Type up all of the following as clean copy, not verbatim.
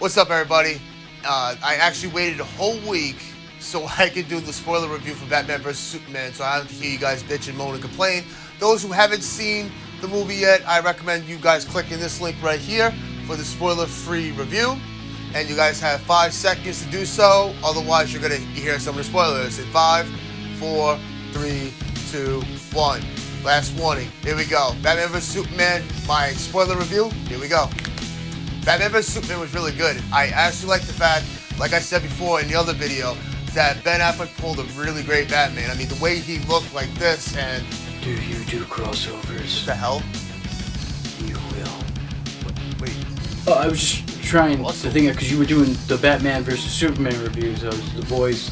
What's up, everybody? I actually waited a whole week so I could do the spoiler review for Batman vs. Superman, so I don't have to hear you guys bitch and moan and complain. Those who haven't seen the movie yet, I recommend you guys clicking this link right here for the spoiler-free review. And you guys have 5 seconds to do so, otherwise you're going to hear some of the spoilers. In 5, 4, 3, 2, 1. Last warning. Here we go. Batman vs. Superman, my spoiler review. Here we go. Batman vs. Superman was really good. I actually like the fact, like I said before in the other video, that Ben Affleck pulled a really great Batman. I mean, the way he looked like this and... Do you do crossovers? What the hell? You will. Wait. Oh, I was just trying to think of, because you were doing the Batman vs. Superman reviews. I was the boys,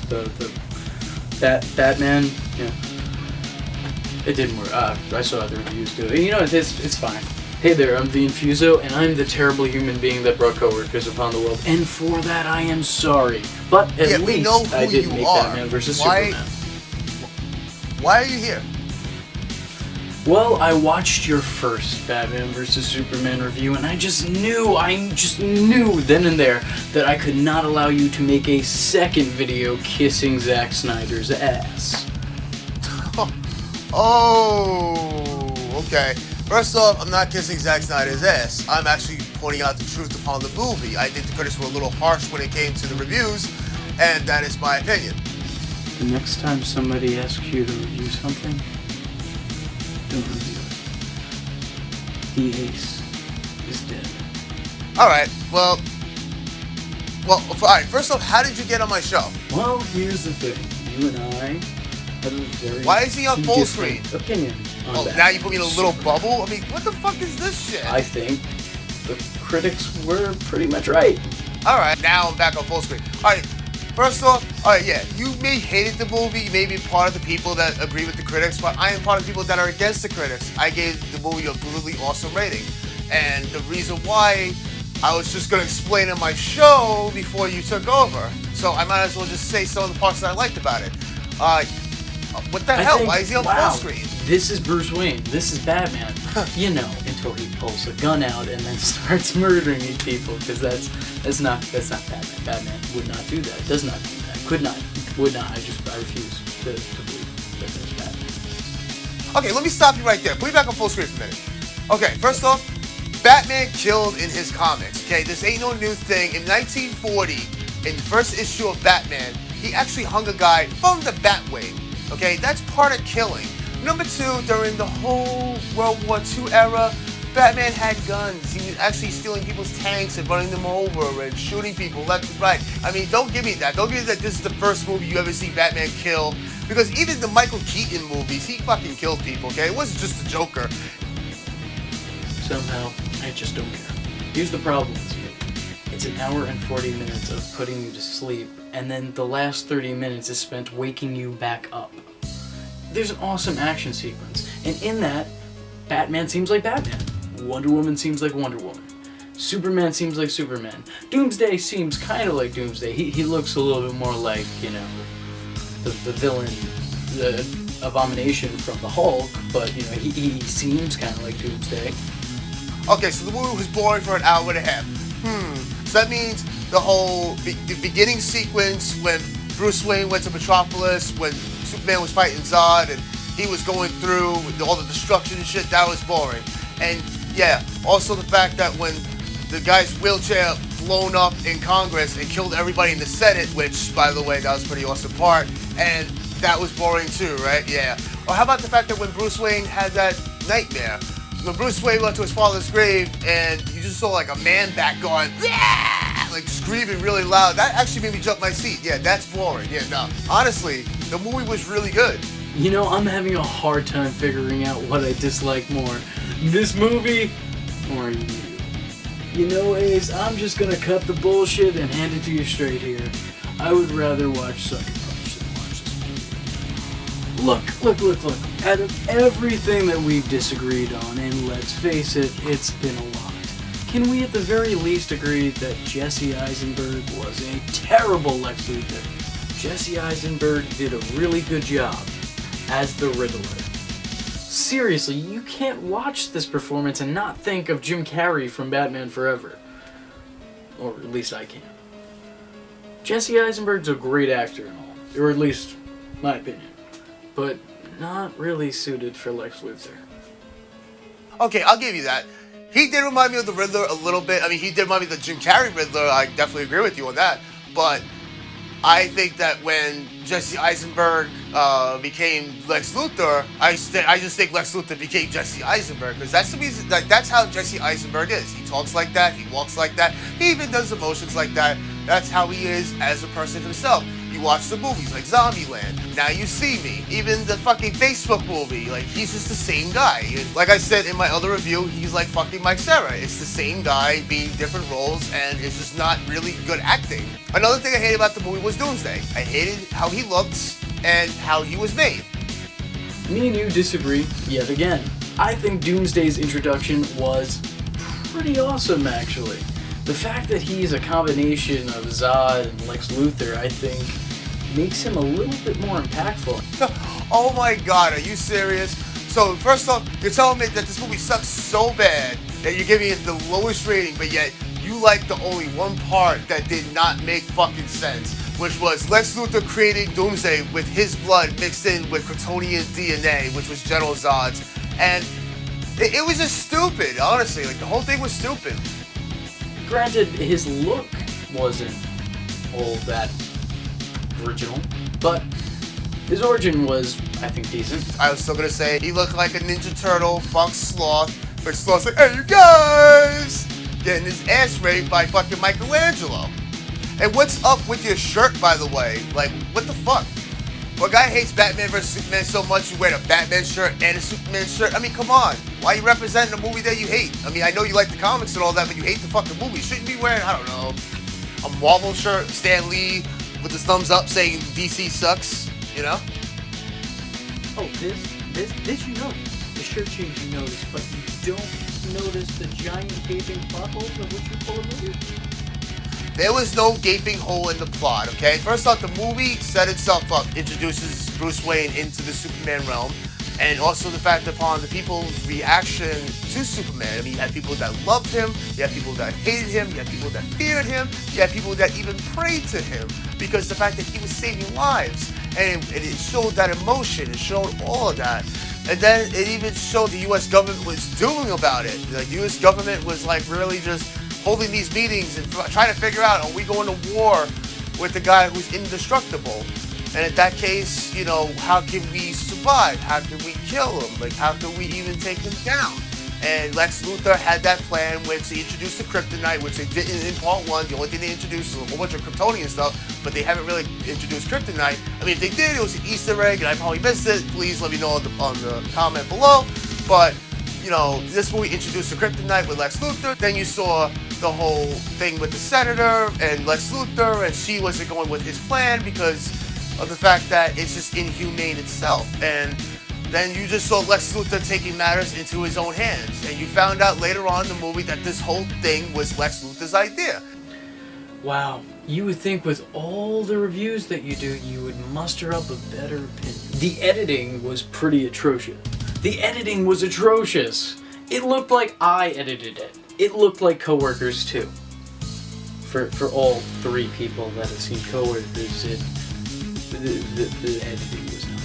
Batman, yeah. It didn't work. I saw the reviews too. You know, it's fine. Hey there, I'm the Infuso, and I'm the terrible human being that brought coworkers upon the world. And for that, I am sorry. But at least I didn't make Batman vs. Superman. Why are you here? Well, I watched your first Batman vs. Superman review, and I just knew then and there that I could not allow you to make a second video kissing Zack Snyder's ass. Oh, okay. First off, I'm not kissing Zack Snyder's ass. I'm actually pointing out the truth upon the movie. I think the critics were a little harsh when it came to the reviews, and that is my opinion. The next time somebody asks you to review something, don't review it. The ace is dead. Alright, well, alright, first off, how did you get on my show? Well, here's the thing. You and I have a very Why is he on full screen? Opinion. Oh, now you put me in a little bubble? I mean, what the fuck is this shit? I think the critics were pretty much right. Alright, now I'm back on full screen. Alright, first off, alright, yeah, you may hated the movie, you may be part of the people that agree with the critics, but I am part of the people that are against the critics. I gave the movie a brutally awesome rating. And the reason why, I was just going to explain in my show before you took over. So I might as well just say some of the parts that I liked about it. What the hell? Why is he on full screen? This is Bruce Wayne. This is Batman. You know, until he pulls a gun out and then starts murdering people, because that's not Batman. Batman would not do that. Does not do that. Could not. Would not. I refuse to believe that that's Batman. Okay, let me stop you right there. Put me back on full screen for a minute. Okay, first off, Batman killed in his comics. Okay, this ain't no new thing. In 1940, in the first issue of Batman, he actually hung a guy from the Batwing. Okay, that's part of killing. Number 2, during the whole World War II era, Batman had guns. He was actually stealing people's tanks and running them over and shooting people left and right. I mean, don't give me that. Don't give me that this is the first movie you ever see Batman kill. Because even the Michael Keaton movies, he fucking killed people, okay? It wasn't just the Joker. Somehow, I just don't care. Here's the problem. It's an hour and 40 minutes of putting you to sleep, and then the last 30 minutes is spent waking you back up. There's an awesome action sequence, and in that, Batman seems like Batman. Wonder Woman seems like Wonder Woman. Superman seems like Superman. Doomsday seems kind of like Doomsday. He looks a little bit more like, you know, the villain, the Abomination from the Hulk, but, you know, he seems kind of like Doomsday. Okay, so the movie was boring for an hour and a half. So that means the whole the beginning sequence when Bruce Wayne went to Metropolis, when Superman was fighting Zod, and he was going through all the destruction and shit, that was boring. And yeah, also the fact that when the guy's wheelchair blown up in Congress and killed everybody in the Senate, which, by the way, that was a pretty awesome part, and that was boring too, right? Yeah. Or how about the fact that when Bruce Wayne had that nightmare, when Bruce Wayne went to his father's grave and you just saw like a man back going, yeah! Like screaming really loud, that actually made me jump my seat. Yeah, that's boring. Yeah, no. Honestly, the movie was really good. You know, I'm having a hard time figuring out what I dislike more. This movie or you. You know, Ace, I'm just gonna cut the bullshit and hand it to you straight here. I would rather watch Sucker Punch than watch this movie. Look. Out of everything that we've disagreed on, and let's face it, it's been a lot, can we at the very least agree that Jesse Eisenberg was a terrible Lex Luthor? Jesse Eisenberg did a really good job as the Riddler. Seriously, you can't watch this performance and not think of Jim Carrey from Batman Forever. or at least I can. Jesse Eisenberg's a great actor and all, or at least my opinion, but not really suited for Lex Luthor. Okay, I'll give you that. He did remind me of the Riddler a little bit. I mean, he did remind me of the Jim Carrey Riddler. I definitely agree with you on that. But I think that when Jesse Eisenberg became Lex Luthor, I just think Lex Luthor became Jesse Eisenberg, because that's the reason. Like, that's how Jesse Eisenberg is. He talks like that. He walks like that. He even does emotions like that. That's how he is as a person himself. You watch the movies like Zombieland, Now You See Me, even the fucking Facebook movie, like, he's just the same guy. Like I said in my other review, he's like fucking Mike Cera. It's the same guy being different roles, and it's just not really good acting. Another thing I hated about the movie was Doomsday. I hated how he looked and how he was made. Me and you disagree yet again. I think Doomsday's introduction was pretty awesome, actually. The fact that he's a combination of Zod and Lex Luthor, I think, makes him a little bit more impactful. Oh my god, are you serious? So first off, you're telling me that this movie sucks so bad that you're giving it the lowest rating, but yet you like the only one part that did not make fucking sense, which was Lex Luthor creating Doomsday with his blood mixed in with Kryptonian DNA, which was General Zod's. And it was just stupid, honestly. Like, the whole thing was stupid. Granted, his look wasn't all that original, but his origin was, I think, decent. I was still gonna say he looked like a Ninja Turtle, fuck Sloth, but Sloth's like, hey you guys! Getting his ass raped by fucking Michelangelo. And what's up with your shirt, by the way? Like, what the fuck? Well, a guy hates Batman vs. Superman so much you wear a Batman shirt and a Superman shirt. I mean, come on. Why are you representing a movie that you hate? I mean, I know you like the comics and all that, but you hate the fucking movie. Shouldn't you be wearing, I don't know, a Marvel shirt, Stan Lee, with his thumbs up saying DC sucks, you know? Oh, this you notice. The shirt change you notice, but you don't notice the giant gaping plot holes of which you pull a movie? There was no gaping hole in the plot, okay? First off, the movie set itself up, introduces Bruce Wayne into the Superman realm, and also the fact upon the people's reaction to Superman. I mean, you had people that loved him, you had people that hated him, you had people that feared him, you had people that even prayed to him, because the fact that he was saving lives, and it showed that emotion, it showed all of that. And then it even showed the U.S. government was doing about it. The U.S. government was like really just holding these meetings and trying to figure out, are we going to war with the guy who's indestructible? And in that case, you know, how can we survive? How can we kill him? Like, how can we even take him down? And Lex Luthor had that plan, which they introduced the kryptonite, which they didn't in part one. The only thing they introduced was a whole bunch of Kryptonian stuff, but they haven't really introduced kryptonite. I mean, if they did, it was an Easter egg, and I probably missed it. Please let me know on the comment below. But, you know, this movie introduced the kryptonite with Lex Luthor. Then you saw the whole thing with the senator and Lex Luthor, and she wasn't going with his plan because of the fact that it's just inhumane itself. And then you just saw Lex Luthor taking matters into his own hands, and you found out later on in the movie that this whole thing was Lex Luthor's idea. Wow, you would think with all the reviews that you do, you would muster up a better opinion. The editing was pretty atrocious. The editing was atrocious. It looked like I edited it. It looked like Coworkers too. For all three people that have seen Coworkers, the editing was not.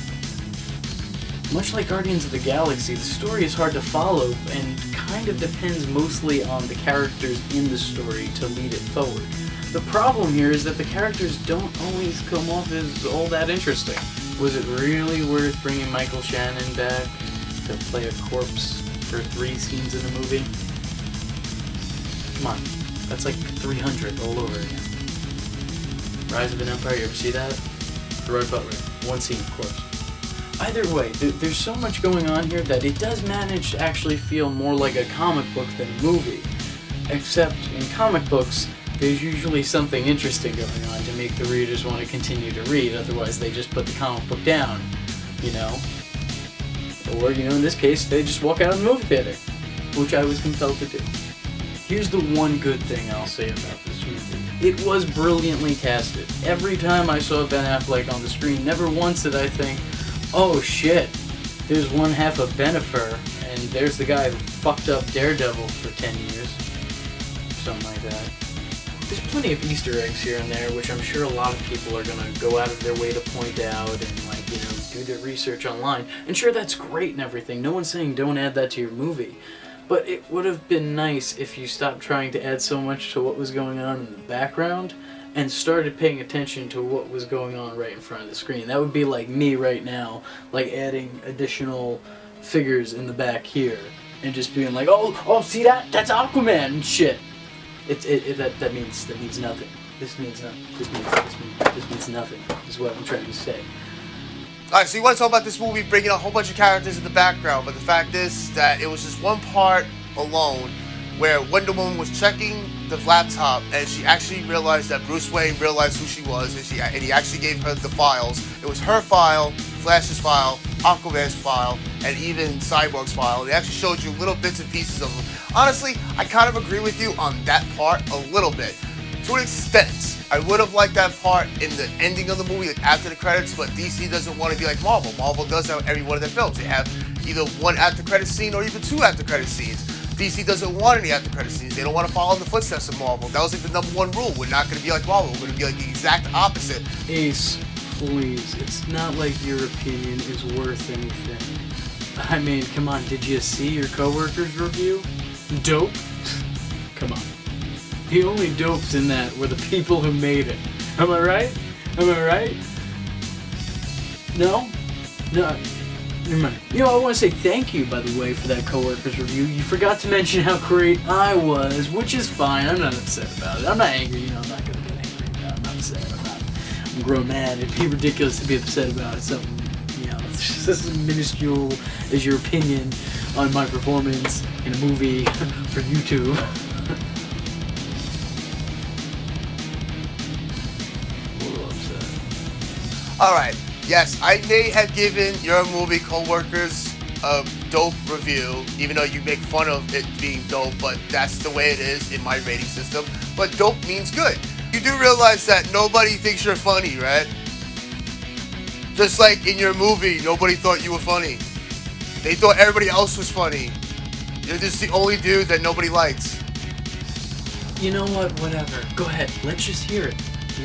Much like Guardians of the Galaxy, the story is hard to follow and kind of depends mostly on the characters in the story to lead it forward. The problem here is that the characters don't always come off as all that interesting. Was it really worth bringing Michael Shannon back to play a corpse for 3 scenes in the movie? Come on, that's like 300 all over again. Rise of an Empire, you ever see that? Gerard Butler, 1 scene, of course. Either way, there's so much going on here that it does manage to actually feel more like a comic book than a movie. Except in comic books, there's usually something interesting going on to make the readers want to continue to read, otherwise they just put the comic book down, you know? Or, you know, in this case, they just walk out of the movie theater, which I was compelled to do. Here's the one good thing I'll say about this movie. It was brilliantly casted. Every time I saw Ben Affleck on the screen, never once did I think, oh shit, there's one half of Bennifer, and there's the guy who fucked up Daredevil for 10 years. Something like that. there's plenty of Easter eggs here and there, which I'm sure a lot of people are gonna go out of their way to point out and, like, you know, do their research online. And sure, that's great and everything. No one's saying don't add that to your movie. But it would have been nice if you stopped trying to add so much to what was going on in the background and started paying attention to what was going on right in front of the screen. That would be like me right now, like adding additional figures in the back here and just being like, oh, see that? That's Aquaman and shit. That means nothing. This means nothing. This means nothing. Is what I'm trying to say. Alright, so you want to talk about this movie bringing a whole bunch of characters in the background, but the fact is that it was just one part alone where Wonder Woman was checking the laptop and she actually realized that Bruce Wayne realized who she was and he actually gave her the files. It was her file, Flash's file, Aquaman's file, and even Cyborg's file. They actually showed you little bits and pieces of them. Honestly, I kind of agree with you on that part a little bit. To an extent. I would have liked that part in the ending of the movie, like after the credits, but DC doesn't want to be like Marvel. Marvel does that with every one of their films. They have either one after credit scene or even two after credit scenes. DC doesn't want any after credit scenes. They don't want to follow in the footsteps of Marvel. That was like the #1 rule. We're not going to be like Marvel. We're going to be like the exact opposite. Ace, please. It's not like your opinion is worth anything. I mean, come on. Did you see your coworker's review? Dope? Come on. The only dopes in that were the people who made it. Am I right? Am I right? No? No. Never mind. You know, I want to say thank you, by the way, for that coworker's review. You forgot to mention how great I was, which is fine. I'm not upset about it. I'm not angry. You know, I'm not going to get angry about it. I'm not upset. I'm a grown man. It'd be ridiculous to be upset about something, you know, it's just as minuscule as your opinion on my performance in a movie for YouTube. Alright, yes, I may have given your movie Coworkers a dope review, even though you make fun of it being dope, but that's the way it is in my rating system. But dope means good. You do realize that nobody thinks you're funny, right? Just like in your movie, nobody thought you were funny. They thought everybody else was funny. You're just the only dude that nobody likes. You know what? Whatever. Go ahead. Let's just hear it.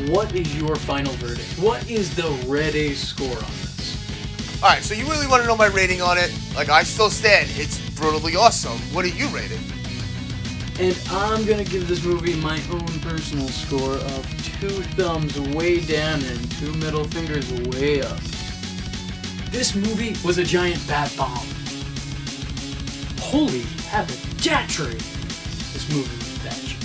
What is your final verdict? What is the Red Ace score on this? Alright, so you really want to know my rating on it? Like, I still stand. It's brutally awesome. What do you rate it? And I'm going to give this movie my own personal score of 2 thumbs way down and 2 middle fingers way up. This movie was a giant bat bomb. Holy haberdashery! This movie was that shit.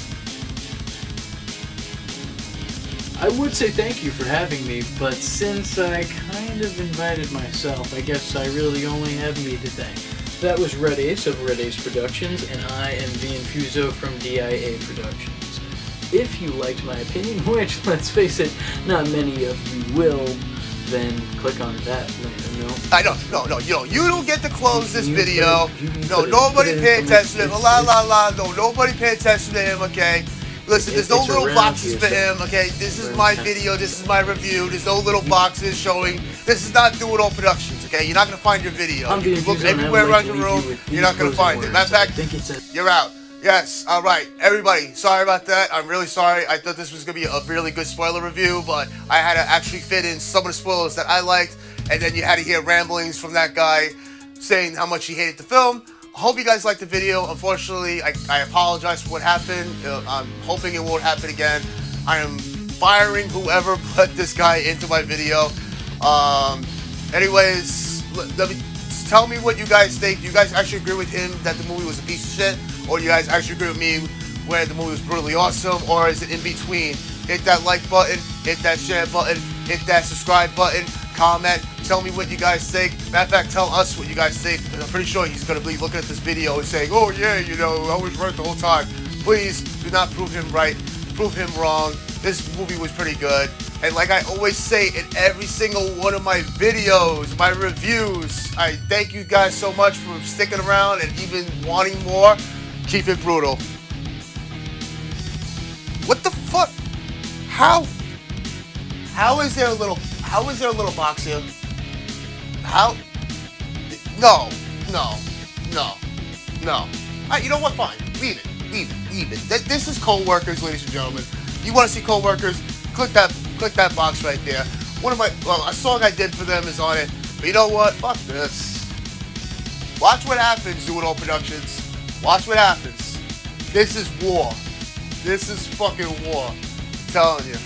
I would say thank you for having me, but since I kind of invited myself, I guess I really only have me to thank. That was Red Ace of Red Ace Productions, and I am the Infuso from D.I.A. Productions. If you liked my opinion, which, let's face it, not many of you will, then click on that later, no? I know, no, you don't get to close this video. No, nobody pay attention to him. No, nobody pay attention to him, okay? Listen, there's no little boxes for him, okay? This is my video, this is my review, there's no little boxes showing. This is not Do It All Productions, okay? You're not going to find your video. You can look everywhere around your room, you're not going to find it. Matter of fact, you're out. Yes, alright, everybody, sorry about that. I'm really sorry. I thought this was going to be a really good spoiler review, but I had to actually fit in some of the spoilers that I liked, and then you had to hear ramblings from that guy saying how much he hated the film. I hope you guys liked the video. Unfortunately, I apologize for what happened. I'm hoping it won't happen again. I am firing whoever put this guy into my video. Anyways, tell me what you guys think. Do you guys actually agree with him that the movie was a piece of shit? Or do you guys actually agree with me where the movie was brutally awesome? Or is it in between? Hit that like button, hit that share button, hit that subscribe button, comment, tell me what you guys think. Matter of fact, tell us what you guys think. I'm pretty sure he's going to be looking at this video and saying, oh yeah, you know, I was right the whole time. Please do not prove him right, prove him wrong. This movie was pretty good. And like I always say in every single one of my videos, my reviews, I thank you guys so much for sticking around and even wanting more. Keep it brutal. What the fuck? How is there a little box here? How? No. Alright, you know what? Fine. Leave it. This is Co-Workers, ladies and gentlemen. You want to see co-workers? Click that box right there. A song I did for them is on it. But you know what? Fuck this. Watch what happens, doing all productions. Watch what happens. This is war. This is fucking war. I'm telling you.